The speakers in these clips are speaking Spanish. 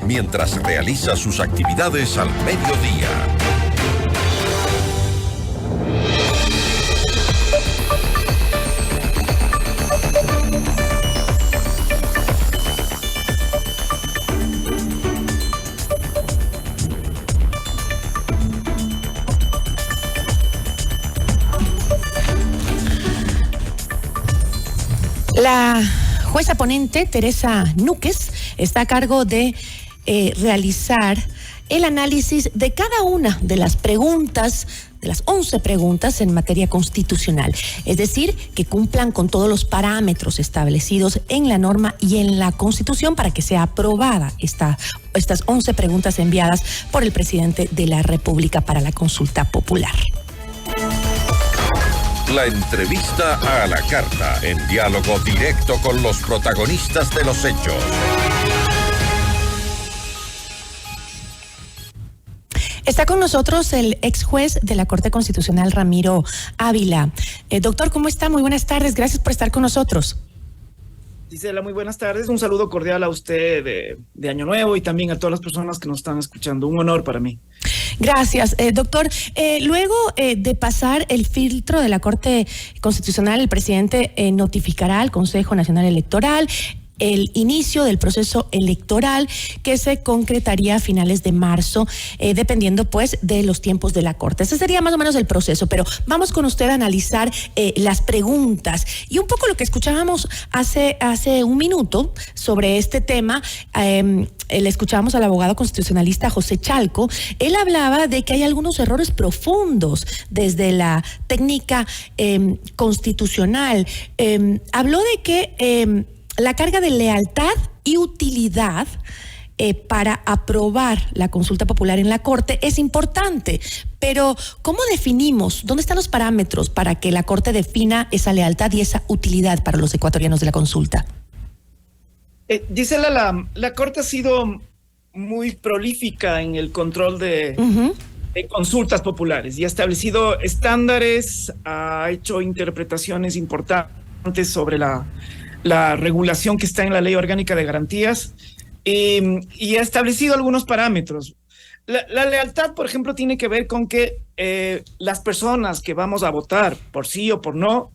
mientras realiza sus actividades al mediodía. La jueza ponente, Teresa Núquez, está a cargo de realizar el análisis de cada una de las preguntas, de las 11 preguntas en materia constitucional. Es decir, que cumplan con todos los parámetros establecidos en la norma y en la Constitución para que sea aprobada estas 11 preguntas enviadas por el presidente de la República para la consulta popular. La entrevista a la carta, en diálogo directo con los protagonistas de los hechos. Está con nosotros el ex juez de la Corte Constitucional, Ramiro Ávila. Doctor, ¿cómo está? Muy buenas tardes. Gracias por estar con nosotros. Gisela, muy buenas tardes. Un saludo cordial a usted de Año Nuevo y también a todas las personas que nos están escuchando. Un honor para mí. Gracias, doctor. Luego de pasar el filtro de la Corte Constitucional, el presidente notificará al Consejo Nacional Electoral el inicio del proceso electoral que se concretaría a finales de marzo, dependiendo pues de los tiempos de la Corte. Ese sería más o menos el proceso, pero vamos con usted a analizar las preguntas y un poco lo que escuchábamos hace un minuto sobre este tema. Le escuchábamos al abogado constitucionalista José Chalco. Él hablaba de que hay algunos errores profundos desde la técnica constitucional. Habló de que la carga de lealtad y utilidad para aprobar la consulta popular en la Corte es importante, pero ¿cómo definimos? ¿Dónde están los parámetros para que la Corte defina esa lealtad y esa utilidad para los ecuatorianos de la consulta? Gisela, la Corte ha sido muy prolífica en el control de consultas populares y ha establecido estándares, ha hecho interpretaciones importantes sobre la regulación que está en la Ley Orgánica de Garantías y ha establecido algunos parámetros. La lealtad, por ejemplo, tiene que ver con que las personas que vamos a votar por sí o por no,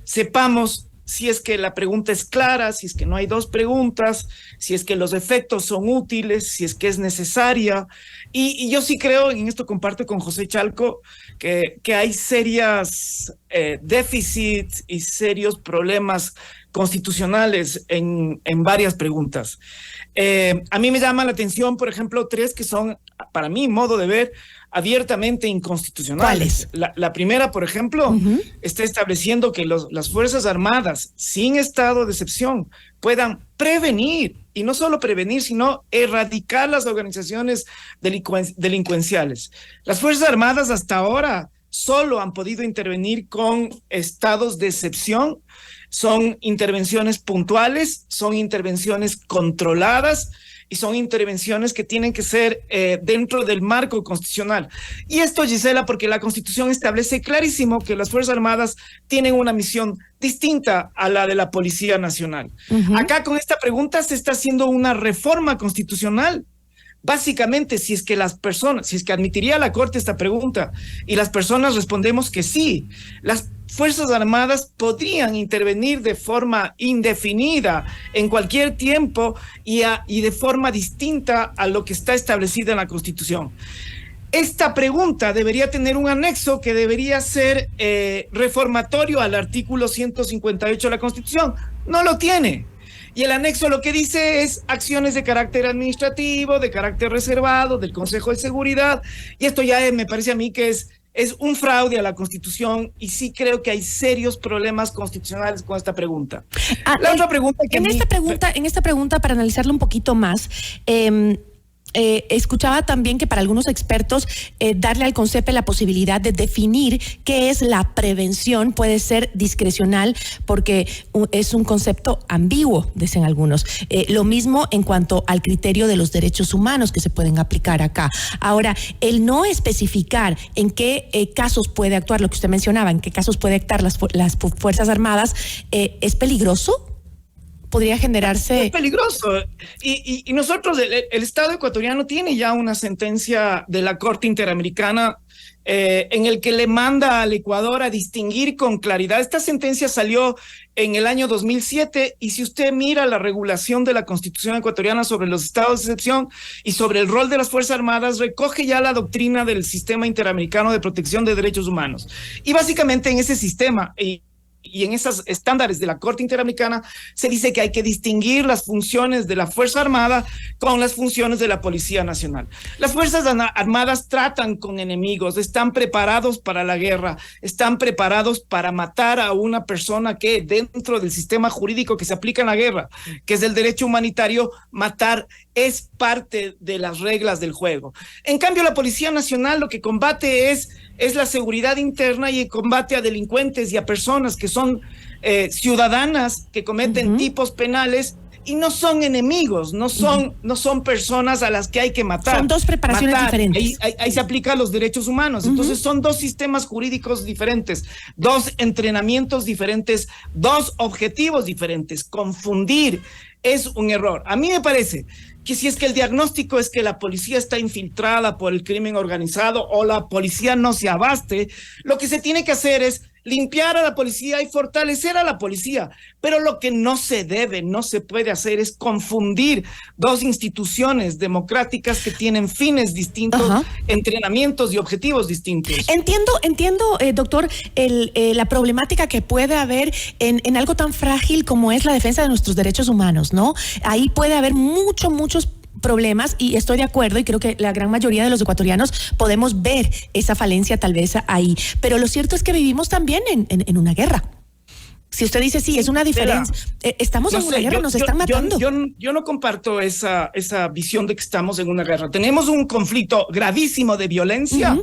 sepamos si es que la pregunta es clara, si es que no hay dos preguntas, si es que los efectos son útiles, si es que es necesaria. Y yo sí creo, en esto comparto con José Chalco, que hay serias déficits y serios problemas constitucionales en varias preguntas. A mí me llama la atención, por ejemplo, 3 que son, para mí, modo de ver, abiertamente inconstitucionales. La primera, por ejemplo, está estableciendo que las Fuerzas Armadas, sin estado de excepción, puedan prevenir, y no solo prevenir, sino erradicar las organizaciones delincuenciales. Las Fuerzas Armadas hasta ahora solo han podido intervenir con estados de excepción. Son intervenciones puntuales, son intervenciones controladas y son intervenciones que tienen que ser dentro del marco constitucional. Y esto, Gisela, porque la Constitución establece clarísimo que las Fuerzas Armadas tienen una misión distinta a la de la Policía Nacional. Acá con esta pregunta se está haciendo una reforma constitucional. Básicamente, si es que admitiría la Corte esta pregunta y las personas respondemos que sí, las Fuerzas Armadas podrían intervenir de forma indefinida en cualquier tiempo y de forma distinta a lo que está establecido en la Constitución. Esta pregunta debería tener un anexo que debería ser reformatorio al artículo 158 de la Constitución. No lo tiene. Y el anexo lo que dice es acciones de carácter administrativo, de carácter reservado, del Consejo de Seguridad. Y esto ya me parece a mí que es un fraude a la Constitución y sí creo que hay serios problemas constitucionales con esta pregunta. La otra pregunta que en esta pregunta, para analizarlo un poquito más, escuchaba también que para algunos expertos darle al CONCEPE la posibilidad de definir qué es la prevención puede ser discrecional porque es un concepto ambiguo, dicen algunos. Lo mismo en cuanto al criterio de los derechos humanos que se pueden aplicar acá. Ahora, el no especificar en qué casos puede actuar, lo que usted mencionaba, en qué casos puede actuar las Fuerzas Armadas, ¿es peligroso? podría generarse. Es peligroso. Y nosotros, el Estado ecuatoriano tiene ya una sentencia de la Corte Interamericana en el que le manda al Ecuador a distinguir con claridad. Esta sentencia salió en el año 2007 y si usted mira la regulación de la Constitución ecuatoriana sobre los estados de excepción y sobre el rol de las Fuerzas Armadas, recoge ya la doctrina del Sistema Interamericano de Protección de Derechos Humanos. Y básicamente en ese sistema y en esos estándares de la Corte Interamericana se dice que hay que distinguir las funciones de la Fuerza Armada con las funciones de la Policía Nacional. Las Fuerzas Armadas tratan con enemigos, están preparados para la guerra, están preparados para matar a una persona que dentro del sistema jurídico que se aplica en la guerra, que es el derecho humanitario, matar es parte de las reglas del juego. En cambio, la Policía Nacional lo que combate es la seguridad interna y el combate a delincuentes y a personas que son ciudadanas que cometen tipos penales y no son enemigos, no son personas a las que hay que matar. Son dos preparaciones diferentes. Ahí se aplican los derechos humanos. Entonces son dos sistemas jurídicos diferentes, dos entrenamientos diferentes, dos objetivos diferentes. Confundir es un error. A mí me parece que si es que el diagnóstico es que la policía está infiltrada por el crimen organizado o la policía no se abaste, lo que se tiene que hacer es limpiar a la policía y fortalecer a la policía. Pero lo que no se debe, no se puede hacer es confundir dos instituciones democráticas que tienen fines distintos, entrenamientos y objetivos distintos. Entiendo, doctor, la problemática que puede haber en algo tan frágil como es la defensa de nuestros derechos humanos, ¿no? Ahí puede haber muchos problemas y estoy de acuerdo y creo que la gran mayoría de los ecuatorianos podemos ver esa falencia tal vez ahí, pero lo cierto es que vivimos también en una guerra. Si usted dice sí, es una diferencia, estamos en una guerra, nos están matando. Yo no comparto esa visión de que estamos en una guerra. Tenemos un conflicto gravísimo de violencia,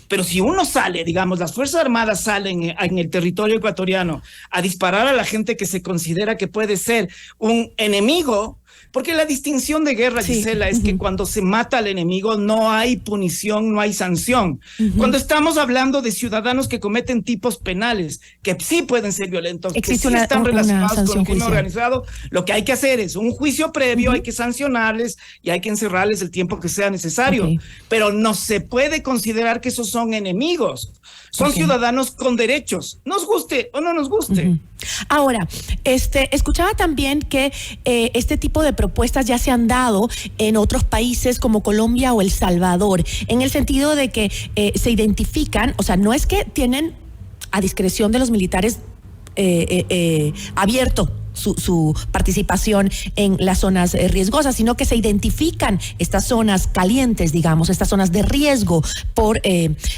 pero si uno sale, digamos, las Fuerzas Armadas salen en el territorio ecuatoriano a disparar a la gente que se considera que puede ser un enemigo. Porque la distinción de guerra, Gisela, es que cuando se mata al enemigo no hay punición, no hay sanción. Cuando estamos hablando de ciudadanos que cometen tipos penales, que sí pueden ser violentos, que sí están relacionados con el crimen organizado, lo que hay que hacer es un juicio previo, hay que sancionarles y hay que encerrarles el tiempo que sea necesario. Pero no se puede considerar que esos son enemigos. Son ciudadanos con derechos, nos guste o no nos guste. Ahora, escuchaba también que este tipo de propuestas ya se han dado en otros países como Colombia o El Salvador, en el sentido de que se identifican, o sea, no es que tienen a discreción de los militares abierto su participación en las zonas riesgosas, sino que se identifican estas zonas calientes, digamos, estas zonas de riesgo por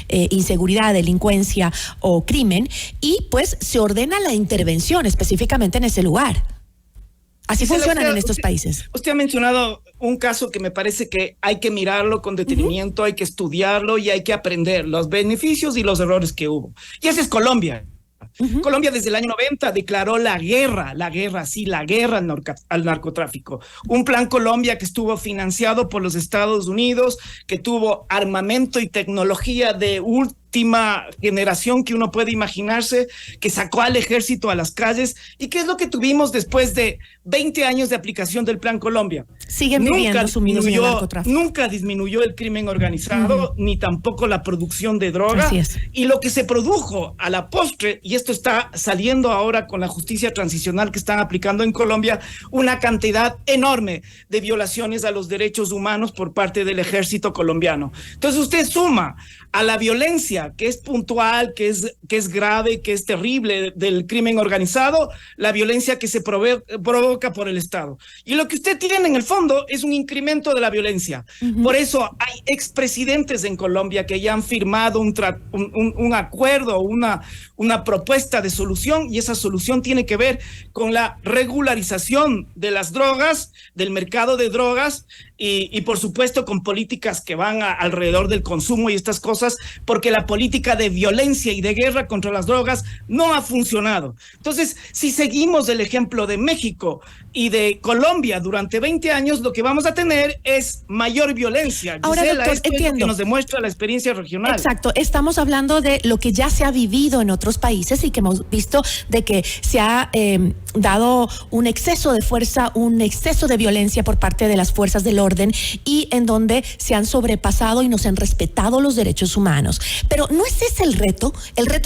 inseguridad, delincuencia o crimen, y pues se ordena la intervención específicamente en ese lugar. Así funcionan en estos países. Usted ha mencionado un caso que me parece que hay que mirarlo con detenimiento, hay que estudiarlo y hay que aprender los beneficios y los errores que hubo. Y ese es Colombia. Colombia desde el año 90 declaró la guerra al narcotráfico. Un plan Colombia que estuvo financiado por los Estados Unidos, que tuvo armamento y tecnología de última generación que uno puede imaginarse, que sacó al ejército a las calles. ¿Y qué es lo que tuvimos después de 20 años de aplicación del Plan Colombia? Siguen viviendo sumidos en el narcotráfico. Nunca disminuyó el crimen organizado, ni tampoco la producción de droga. Así es. Y lo que se produjo a la postre, y esto está saliendo ahora con la justicia transicional que están aplicando en Colombia, una cantidad enorme de violaciones a los derechos humanos por parte del ejército colombiano. Entonces usted suma a la violencia que es puntual, que es grave, que es terrible del crimen organizado, la violencia que se provoca por el Estado. Y lo que usted tiene en el fondo es un incremento de la violencia. Por eso hay expresidentes en Colombia que ya han firmado un acuerdo, una propuesta de solución, y esa solución tiene que ver con la regularización de las drogas, del mercado de drogas, y por supuesto con políticas que van alrededor del consumo y estas cosas, porque la política de violencia y de guerra contra las drogas no ha funcionado. Entonces, si seguimos el ejemplo de México y de Colombia durante 20 años, lo que vamos a tener es mayor violencia. Ahora, Gisela, doctor, esto es entiendo. lo que nos demuestra la experiencia regional. Exacto, estamos hablando de lo que ya se ha vivido en otros países y que hemos visto de que se ha dado un exceso de fuerza, un exceso de violencia por parte de las fuerzas del orden y en donde se han sobrepasado y no se han respetado los derechos humanos. Pero ¿no es ese el reto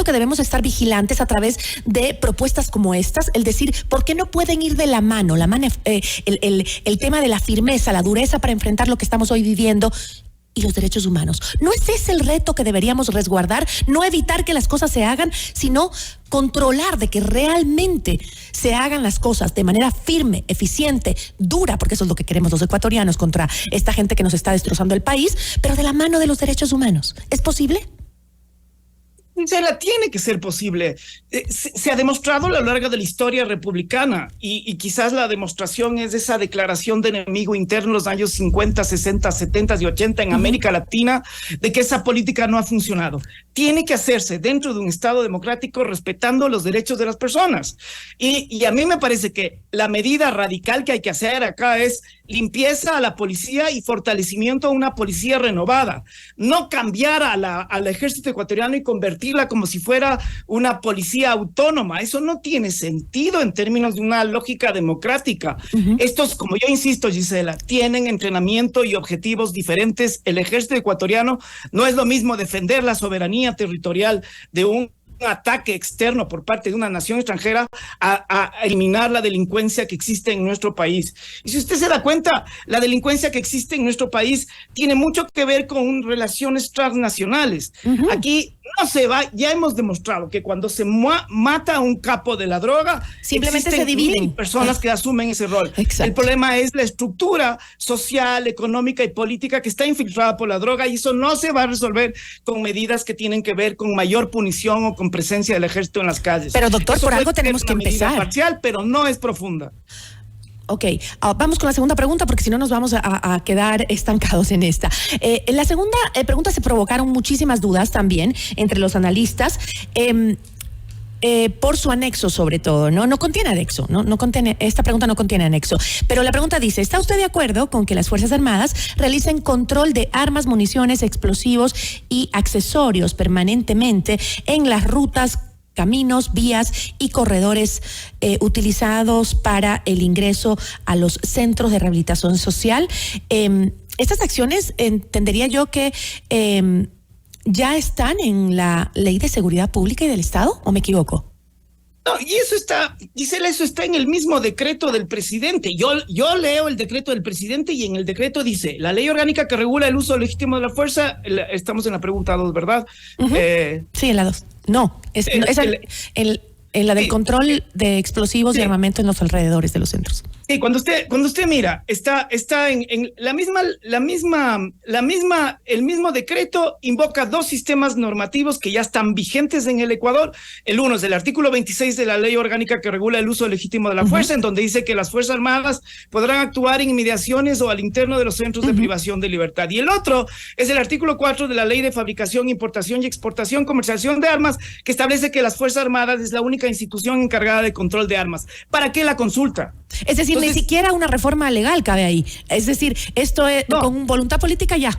que debemos estar vigilantes a través de propuestas como estas? El decir, ¿por qué no pueden ir de la mano? El tema de la firmeza, la dureza para enfrentar lo que estamos hoy viviendo y los derechos humanos. ¿No es ese el reto que deberíamos resguardar? No evitar que las cosas se hagan, sino controlar de que realmente se hagan las cosas de manera firme, eficiente, dura, porque eso es lo que queremos los ecuatorianos contra esta gente que nos está destrozando el país, pero de la mano de los derechos humanos. ¿Es posible? Gisela, tiene que ser posible. Se ha demostrado a lo largo de la historia republicana y quizás la demostración es esa declaración de enemigo interno en los años 50, 60, 70 y 80 en América Latina, de que esa política no ha funcionado. Tiene que hacerse dentro de un Estado democrático respetando los derechos de las personas. Y a mí me parece que la medida radical que hay que hacer acá es limpieza a la policía y fortalecimiento a una policía renovada. No cambiar al ejército ecuatoriano y convertirla como si fuera una policía autónoma. Eso no tiene sentido en términos de una lógica democrática. Estos, como yo insisto, Gisela, tienen entrenamiento y objetivos diferentes. El ejército ecuatoriano no es lo mismo defender la soberanía territorial de un ataque externo por parte de una nación extranjera a eliminar la delincuencia que existe en nuestro país. Y si usted se da cuenta, la delincuencia que existe en nuestro país tiene mucho que ver con relaciones transnacionales. Aquí no se va, ya hemos demostrado que cuando se mata a un capo de la droga, simplemente se dividen 1000 personas que asumen ese rol. Exacto. El problema es la estructura social, económica y política que está infiltrada por la droga, y eso no se va a resolver con medidas que tienen que ver con mayor punición o con presencia del ejército en las calles. Pero doctor, eso por algo tenemos que empezar. Parcial, pero no es profunda. Ok, vamos con la segunda pregunta porque si no nos vamos a quedar estancados en esta. En la segunda pregunta se provocaron muchísimas dudas también entre los analistas. Por su anexo sobre todo, no contiene anexo, no contiene, esta pregunta no contiene anexo, pero la pregunta dice, ¿está usted de acuerdo con que las Fuerzas Armadas realicen control de armas, municiones, explosivos y accesorios permanentemente en las rutas, caminos, vías y corredores utilizados para el ingreso a los centros de rehabilitación social? Estas acciones entendería yo que ya están en la Ley de Seguridad Pública y del Estado, ¿o me equivoco? No, y eso está, Gisela, eso está en el mismo decreto del presidente. Yo leo el decreto del presidente y en el decreto dice, la ley orgánica que regula el uso legítimo de la fuerza, estamos en la pregunta 2, ¿verdad? Sí, en la 2. No, es en la del control de explosivos y armamento en los alrededores de los centros. Sí, cuando usted mira, está en el mismo decreto invoca dos sistemas normativos que ya están vigentes en el Ecuador. El uno es el artículo 26 de la ley orgánica que regula el uso legítimo de la fuerza, en donde dice que las Fuerzas Armadas podrán actuar en inmediaciones o al interno de los centros de privación de libertad. Y el otro es el artículo 4 de la ley de fabricación, importación y exportación, comercialización de armas, que establece que las Fuerzas Armadas es la única institución encargada de control de armas. ¿Para qué la consulta? Es decir, entonces, ni siquiera una reforma legal cabe ahí. Es decir, esto es con voluntad política ya.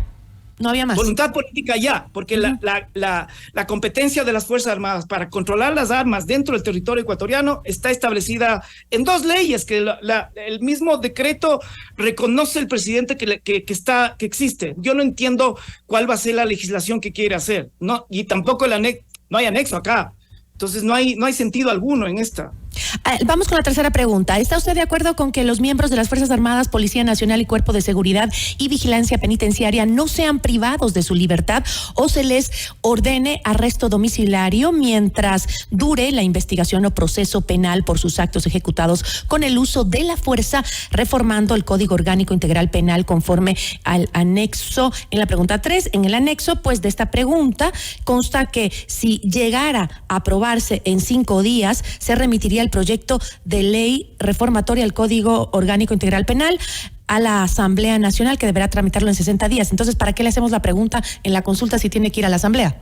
No había más. Voluntad política ya, porque la competencia de las Fuerzas Armadas para controlar las armas dentro del territorio ecuatoriano está establecida en dos leyes que el mismo decreto reconoce el presidente que existe. Yo no entiendo cuál va a ser la legislación que quiere hacer, ¿no? Y tampoco no hay anexo acá. Entonces no hay sentido alguno en esta. Vamos con la tercera pregunta. ¿Está usted de acuerdo con que los miembros de las Fuerzas Armadas, Policía Nacional y Cuerpo de Seguridad y Vigilancia Penitenciaria no sean privados de su libertad o se les ordene arresto domiciliario mientras dure la investigación o proceso penal por sus actos ejecutados con el uso de la fuerza, reformando el Código Orgánico Integral Penal conforme al anexo? En la pregunta 3, en el anexo pues de esta pregunta consta que si llegara a aprobarse en 5 días, se remitiría el proyecto de ley reformatoria al Código Orgánico Integral Penal a la Asamblea Nacional, que deberá tramitarlo en 60 días. Entonces, ¿para qué le hacemos la pregunta en la consulta si tiene que ir a la Asamblea?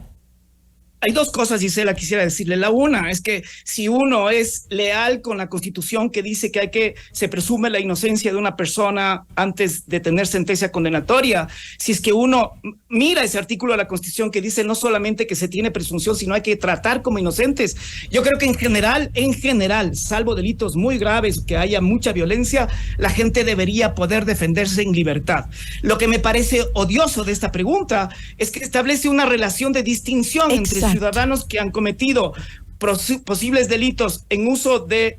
Hay dos cosas, Gisela, quisiera decirle. La una es que si uno es leal con la Constitución que dice que se presume la inocencia de una persona antes de tener sentencia condenatoria, si es que uno mira ese artículo de la Constitución que dice no solamente que se tiene presunción, sino hay que tratar como inocentes. Yo creo que en general, salvo delitos muy graves, que haya mucha violencia, la gente debería poder defenderse en libertad. Lo que me parece odioso de esta pregunta es que establece una relación de distinción entre ciudadanos que han cometido posibles delitos en uso de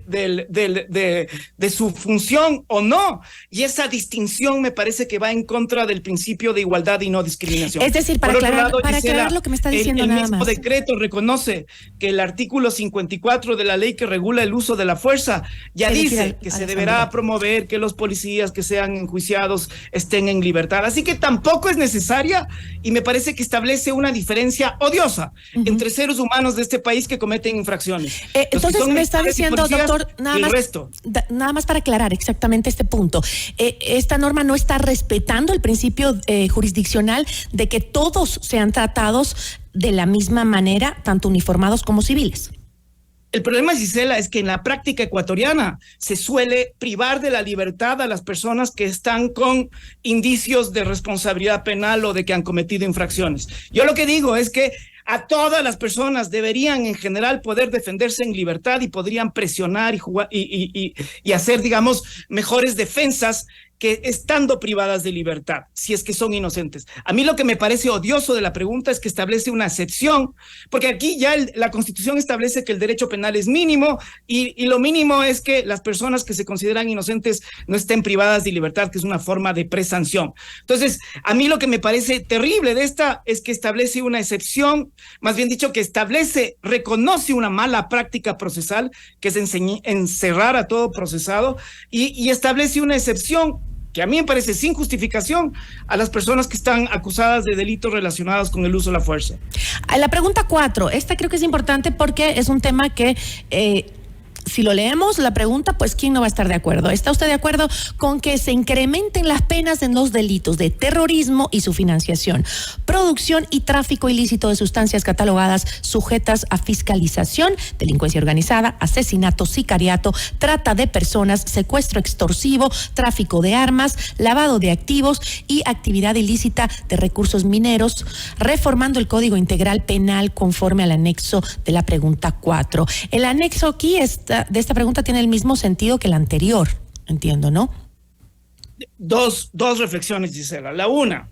su función o no, y esa distinción me parece que va en contra del principio de igualdad y no discriminación. Es decir, para aclarar lo que me está diciendo el nada mismo más. decreto reconoce que el artículo 54 de la ley que regula el uso de la fuerza ya dice que se deberá promover que los policías que sean enjuiciados estén en libertad, así que tampoco es necesaria, y me parece que establece una diferencia odiosa entre seres humanos de este país que cometen infracciones. Entonces me está diciendo, doctor, nada más para aclarar exactamente este punto. Esta norma no está respetando el principio jurisdiccional de que todos sean tratados de la misma manera, tanto uniformados como civiles. El problema, Gisela, es que en la práctica ecuatoriana se suele privar de la libertad a las personas que están con indicios de responsabilidad penal o de que han cometido infracciones. Yo lo que digo es que a todas las personas deberían en general poder defenderse en libertad y podrían presionar y jugar y hacer, digamos, mejores defensas que estando privadas de libertad, si es que son inocentes. A mí lo que me parece odioso de la pregunta es que establece una excepción, porque aquí ya la Constitución establece que el derecho penal es mínimo y lo mínimo es que las personas que se consideran inocentes no estén privadas de libertad, que es una forma de presanción. Entonces, a mí lo que me parece terrible de esta es que establece una excepción, más bien dicho, que reconoce una mala práctica procesal, que es encerrar a todo procesado, y establece una excepción que a mí me parece sin justificación a las personas que están acusadas de delitos relacionados con el uso de la fuerza. La pregunta 4, esta creo que es importante porque es un tema que si lo leemos, la pregunta, pues ¿quién no va a estar de acuerdo? ¿Está usted de acuerdo con que se incrementen las penas en los delitos de terrorismo y su financiación, producción y tráfico ilícito de sustancias catalogadas sujetas a fiscalización, delincuencia organizada, asesinato, sicariato, trata de personas, secuestro extorsivo, tráfico de armas, lavado de activos y actividad ilícita de recursos mineros, reformando el Código Integral Penal conforme al anexo de la pregunta 4? El anexo aquí de esta pregunta tiene el mismo sentido que la anterior, entiendo, ¿no? Dos reflexiones, Gisela. La una,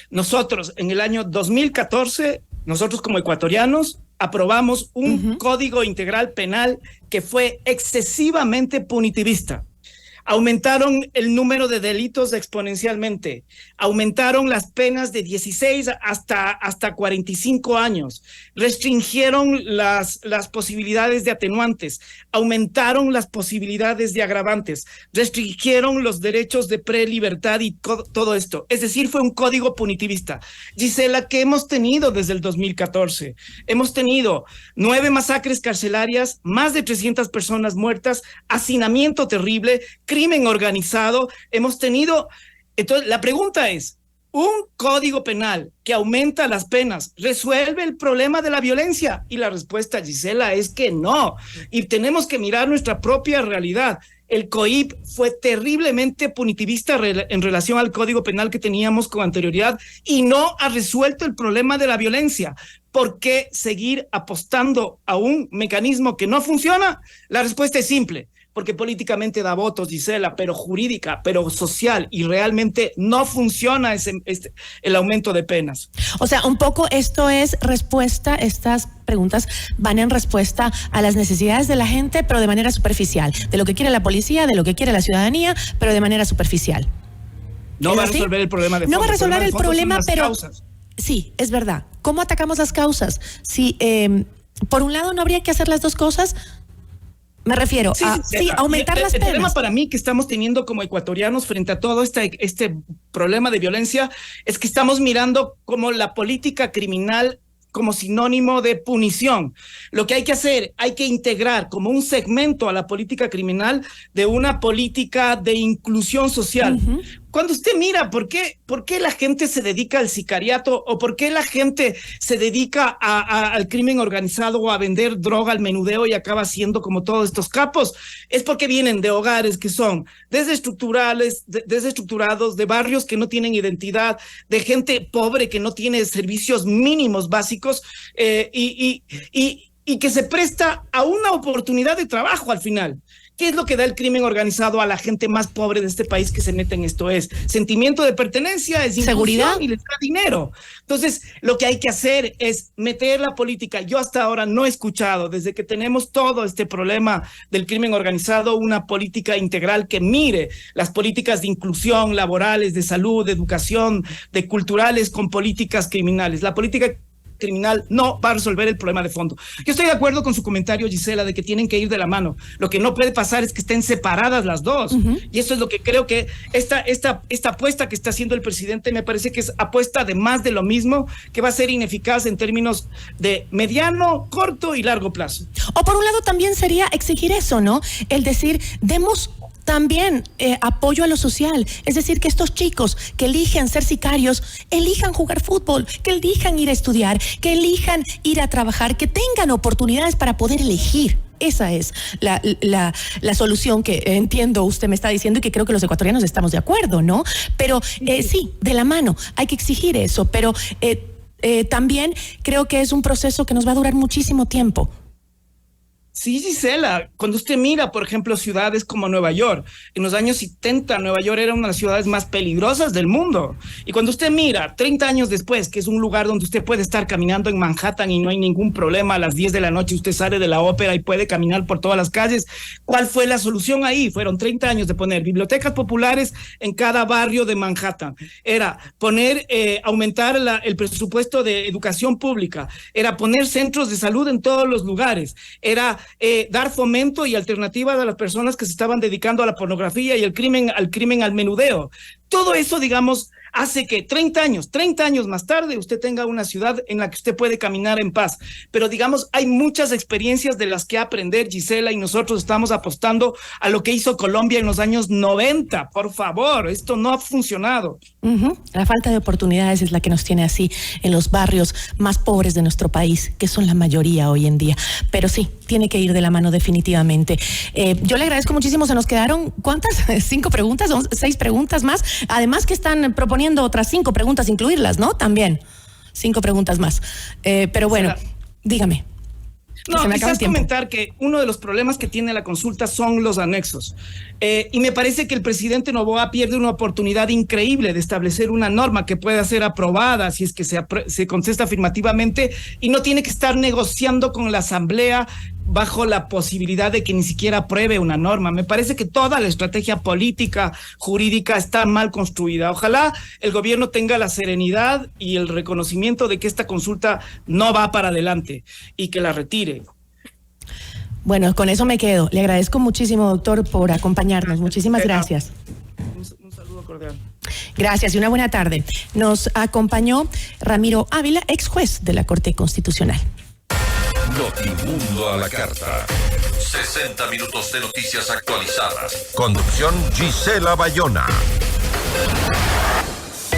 nosotros en el año 2014, nosotros como ecuatorianos, aprobamos un Código Integral Penal que fue excesivamente punitivista. Aumentaron el número de delitos exponencialmente, aumentaron las penas de 16 hasta 45 años, restringieron las posibilidades de atenuantes, aumentaron las posibilidades de agravantes, restringieron los derechos de prelibertad y todo esto. Es decir, fue un código punitivista. Gisela, ¿qué hemos tenido desde el 2014? Hemos tenido 9 masacres carcelarias, más de 300 personas muertas, hacinamiento terrible, crimen organizado, hemos tenido. Entonces, la pregunta es, ¿un código penal que aumenta las penas resuelve el problema de la violencia? Y la respuesta, Gisela, es que no. Y tenemos que mirar nuestra propia realidad. El COIP fue terriblemente punitivista en relación al código penal que teníamos con anterioridad y no ha resuelto el problema de la violencia. ¿Por qué seguir apostando a un mecanismo que no funciona? La respuesta es simple. Porque políticamente da votos, Gisela, pero jurídica, pero social, y realmente no funciona el aumento de penas. O sea, un poco esto es respuesta, estas preguntas van en respuesta a las necesidades de la gente, pero de manera superficial, de lo que quiere la policía, de lo que quiere la ciudadanía, pero de manera superficial. No va a resolver el problema de fondo. No va a resolver el problema, pero causas. Sí, es verdad. ¿Cómo atacamos las causas? Si por un lado no habría que hacer las dos cosas. Me refiero a aumentar las penas. El problema para mí que estamos teniendo como ecuatorianos frente a todo este problema de violencia es que estamos mirando como la política criminal como sinónimo de punición. Lo que hay que hacer, hay que integrar como un segmento a la política criminal de una política de inclusión social. cuando usted mira por qué la gente se dedica al sicariato o por qué la gente se dedica al crimen organizado o a vender droga, al menudeo y acaba siendo como todos estos capos, es porque vienen de hogares que son desestructurados, de barrios que no tienen identidad, de gente pobre que no tiene servicios mínimos básicos y que se presta a una oportunidad de trabajo al final. ¿Qué es lo que da el crimen organizado a la gente más pobre de este país que se mete en esto? Es sentimiento de pertenencia, es seguridad y les da dinero. Entonces, lo que hay que hacer es meter la política. Yo hasta ahora no he escuchado, desde que tenemos todo este problema del crimen organizado, una política integral que mire las políticas de inclusión laborales, de salud, de educación, de culturales con políticas criminales. La política criminal no va a resolver el problema de fondo. Yo estoy de acuerdo con su comentario, Gisela, de que tienen que ir de la mano. Lo que no puede pasar es que estén separadas las dos. Y eso es lo que creo que esta apuesta que está haciendo el presidente me parece que es apuesta de más de lo mismo, que va a ser ineficaz en términos de mediano, corto y largo plazo. O por un lado también sería exigir eso, ¿no? El decir, demos también apoyo a lo social, es decir, que estos chicos que elijan ser sicarios, elijan jugar fútbol, que elijan ir a estudiar, que elijan ir a trabajar, que tengan oportunidades para poder elegir. Esa es la solución que entiendo usted me está diciendo y que creo que los ecuatorianos estamos de acuerdo, ¿no? Pero sí, de la mano, hay que exigir eso, pero también creo que es un proceso que nos va a durar muchísimo tiempo. Sí, Gisela, cuando usted mira, por ejemplo, ciudades como Nueva York, en los años 70 Nueva York era una de las ciudades más peligrosas del mundo. Y cuando usted mira, 30 años después, que es un lugar donde usted puede estar caminando en Manhattan y no hay ningún problema, a las 10 de la noche usted sale de la ópera y puede caminar por todas las calles, ¿cuál fue la solución ahí? Fueron 30 años de poner bibliotecas populares en cada barrio de Manhattan. Era aumentar el presupuesto de educación pública, era poner centros de salud en todos los lugares, era dar fomento y alternativas a las personas que se estaban dedicando a la pornografía y al crimen, al menudeo. Todo eso, digamos, hace que 30 años más tarde usted tenga una ciudad en la que usted puede caminar en paz. Pero digamos, hay muchas experiencias de las que aprender, Gisela, y nosotros estamos apostando a lo que hizo Colombia en los años 90. Por favor, esto no ha funcionado. La falta de oportunidades es la que nos tiene así en los barrios más pobres de nuestro país, que son la mayoría hoy en día. Pero sí, tiene que ir de la mano definitivamente. Yo le agradezco muchísimo. Se nos quedaron, ¿cuántas? 5 preguntas, 6 preguntas más. Además que están proponiendo otras 5 preguntas, incluirlas, ¿no? También 5 preguntas más. Pero bueno, dígame. No, quizás comentar que uno de los problemas que tiene la consulta son los anexos. Y me parece que el presidente Noboa pierde una oportunidad increíble de establecer una norma que pueda ser aprobada si es que se contesta afirmativamente y no tiene que estar negociando con la Asamblea bajo la posibilidad de que ni siquiera apruebe una norma. Me parece que toda la estrategia política, jurídica está mal construida. Ojalá el gobierno tenga la serenidad y el reconocimiento de que esta consulta no va para adelante y que la retire. Bueno, con eso me quedo. Le agradezco muchísimo, doctor, por acompañarnos. Muchísimas gracias. Un saludo cordial. Gracias y una buena tarde. Nos acompañó Ramiro Ávila, ex juez de la Corte Constitucional. Notimundo a la carta. 60 minutos de noticias actualizadas. Conducción Gisela Bayona.